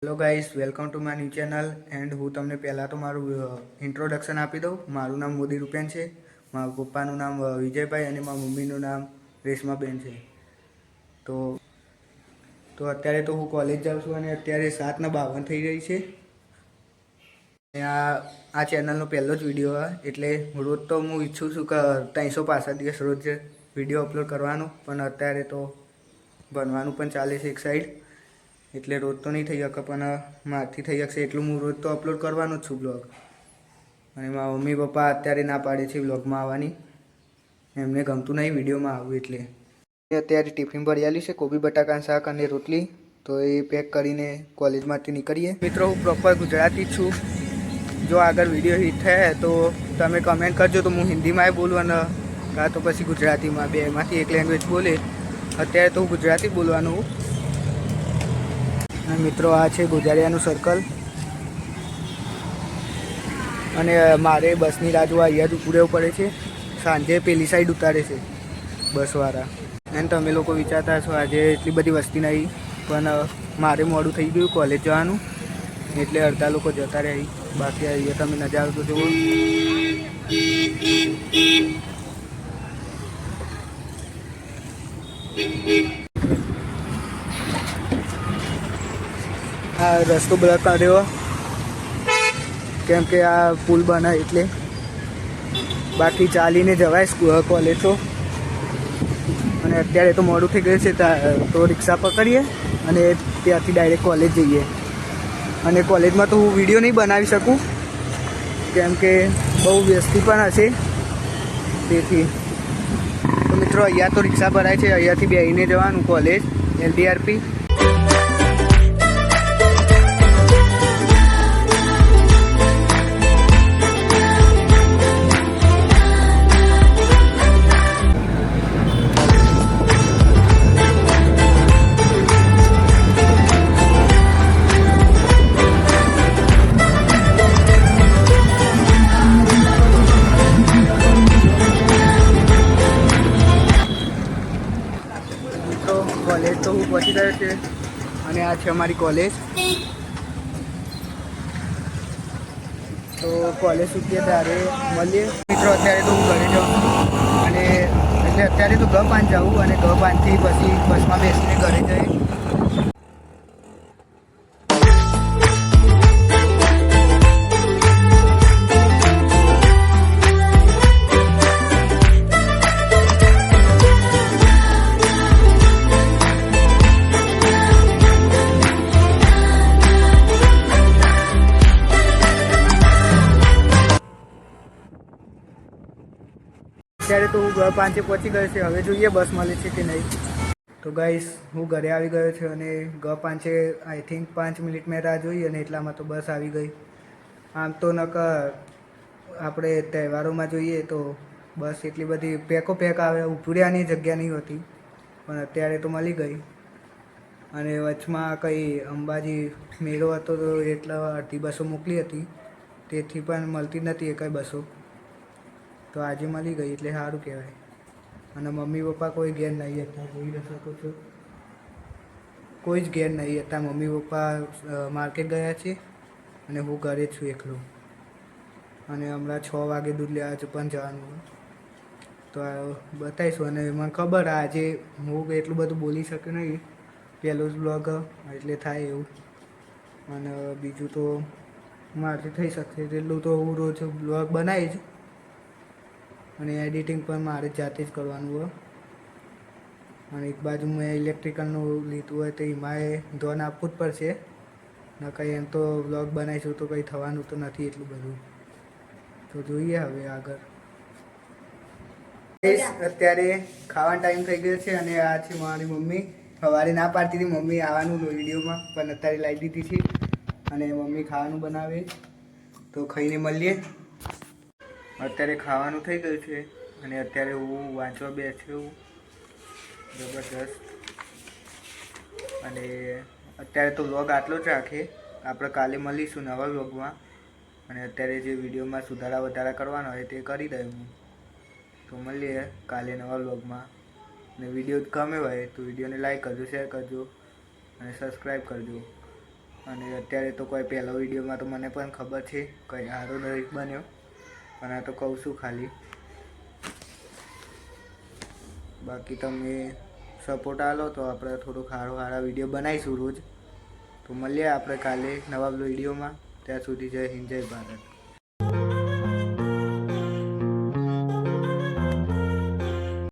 Hello guys, welcome to my new channel and હું તમને પહેલાં તો મારું ઇન્ટ્રોડક્શન આપી દઉં. મારું નામ મોદી રૂપેન છે, મારા પપ્પાનું નામ વિજયભાઈ અને મારા મમ્મીનું નામ રેશમાબેન છે. તો અત્યારે તો હું કોલેજ જાઉં છું અને અત્યારે 7:52 થઈ રહી છે. આ ચેનલનો પહેલો જ વિડીયો હોય એટલે રોજ તો હું ઈચ્છું છું કે 365 દિવસ રોજ વિડીયો અપલોડ કરવાનું, પણ અત્યારે તો ભણવાનું પણ ચાલે છે એક સાઈડ, એટલે રોજ તો નહીં થઈ શકે, પણ મારથી થઈ શકશે એટલું હું રોજ તો અપલોડ કરવાનો જ છું બ્લોગ. અને મારા મમ્મી પપ્પા અત્યારે ના પાડે છે બ્લોગમાં આવવાની, એમને ગમતું નહીં વિડીયોમાં આવવું એટલે. અત્યારે ટિફિન ભરી છે, કોબી બટાકાનું શાક અને રોટલી, તો એ પેક કરીને કોલેજમાંથી નીકળીએ. મિત્રો, હું પ્રોપર ગુજરાતી જ છું. જો આગળ વિડીયો હિટ થાય તો તમે કમેન્ટ કરજો, તો હું હિન્દીમાં બોલું અને કાં તો પછી ગુજરાતીમાં, બેમાંથી એક લેંગ્વેજ બોલે. અત્યારે તો હું ગુજરાતી બોલવાનું. મિત્રો, આ છે ગોજારિયાનું સર્કલ અને મારે બસની રાહ જોવા અહીંયા જ ઊભું રહેવું પડે છે. સાંજે પેલી સાઈડ ઉતારે છે બસવાળા. અને તમે લોકો વિચારતા હશો આજે એટલી બધી વસ્તી નહીં, પણ મારે મોડું થઈ ગયું કોલેજ જવાનું, એટલે અડધા લોકો જતા રહે. બાકી અહીંયા તમે નજારો તો જુઓ. આ રસ્તો બ્લોક કર્યો કેમ કે આ પુલ બને એટલે, બાકી ચાલીને જવાય કોલેજ તો. અને અત્યારે તો મોડું થઈ ગયું છે તો રિક્ષા પકડીએ અને ત્યાંથી ડાયરેક્ટ કોલેજ જઈએ. અને કોલેજમાં તો હું વિડીયો નહીં બનાવી શકું કેમ કે બહુ વ્યસ્તી પણ હશે, તેથી. તો મિત્રો, અહીંયા તો રિક્ષા ભરાય છે, અહીંયાથી બેસીને જવાનું કોલેજ LDRP. કોલેજ તો હું પહોંચી ગયો છે અને આ છે અમારી કોલેજ. તો કોલેજ છૂટીએ ત્યારે મળીએ. મિત્રો, અત્યારે તો હું ઘરે જાઉં છું અને એટલે અત્યારે તો G5 જાઉં અને G5થી પછી બસમાં બેસીને ઘરે જઈએ. અત્યારે તો હું G5 પહોંચી ગયો છે. હવે જોઈએ બસ મળે છે કે નહીં. તો ગાઈસ, હું ઘરે આવી ગયો છું અને G5 આઈ થિંક 5 મિનિટ મેં રાહ જોઈ અને એટલામાં તો બસ આવી ગઈ. આમ તો નકર આપણે તહેવારોમાં જોઈએ તો બસ એટલી બધી પેકો પેક આવે, ઉપડ્યાની જગ્યા નહીં હોતી, પણ અત્યારે તો મળી ગઈ. અને વચમાં કંઈ અંબાજી મેળો હતો તો એટલા અડધી બસો મોકલી હતી, તેથી પણ મળતી નથી એ કંઈ બસો. તો આજે મળી ગઈ એટલે સારું કહેવાય. અને મમ્મી પપ્પા કોઈ ઘેર નહીં હતા, જોઈ શકો છો, કોઈ જ ઘેર નહીં હતા. મમ્મી પપ્પા માર્કેટ ગયા છે અને હું ઘરે જ છું એકલો. અને હમણાં 6 વાગે દૂધ લેવા પણ જવાનું, તો બતાવીશું. અને મને ખબર આજે હું એટલું બધું બોલી શક્યો નહીં, પહેલો જ બ્લોગ એટલે થાય એવું. અને બીજું તો મારાથી થઈ શકશે એટલું તો હું રોજ બ્લોગ બનાવીશ, અને એડિટિંગ પણ મારે જાતે જ કરવાનું હોય. અને એક બાજુ મેં ઇલેક્ટ્રિકલનું લીધું હોય તો એમાં ધ્યાન આપવું જ પડશે, ન કંઈ એમ તો વ્લોગ બનાવીશું તો કંઈ થવાનું તો નથી એટલું બધું. તો જોઈએ હવે આગળ. અત્યારે ખાવાનો ટાઈમ થઈ ગયો છે અને આ છે મારી મમ્મી. સવારે ના પાડતી હતી મમ્મી આવવાનું વિડીયોમાં, પણ અત્યારે લાવી દીધી છે અને મમ્મી ખાવાનું બનાવે, તો ખાઈને મળીએ. અત્યારે ખાવાનું થઈ ગયું છે અને અત્યારે હું વાંચવા બેસ્યો જબરદસ્ત. અને અત્યારે તો વ્લોગ આટલો જ રાખીએ, આપણે કાલે મળીશું નવા વ્લોગમાં. અને અત્યારે જે વિડીયોમાં સુધારા વધારા કરવાના હોય તે કરી દઉં હું. તો મળીએ કાલે નવા વ્લોગમાં. અને વિડીયો ગમે હોય તો વિડીયોને લાઈક કરજો, શેર કરજો અને સબસ્ક્રાઈબ કરજો. અને અત્યારે તો કોઈ પહેલો વિડીયોમાં તો મને પણ ખબર છે કંઈ સારો નહીં બન્યો, પણ આ તો કહું છું ખાલી. બાકી તમે સપોર્ટ આલો તો આપણે થોડુંક સારા વિડીયો બનાવીશું રોજ. તો મળીએ આપણે કાલે નવા વિડીયોમાં. ત્યાં સુધી જય હિન્દ, જય ભારત.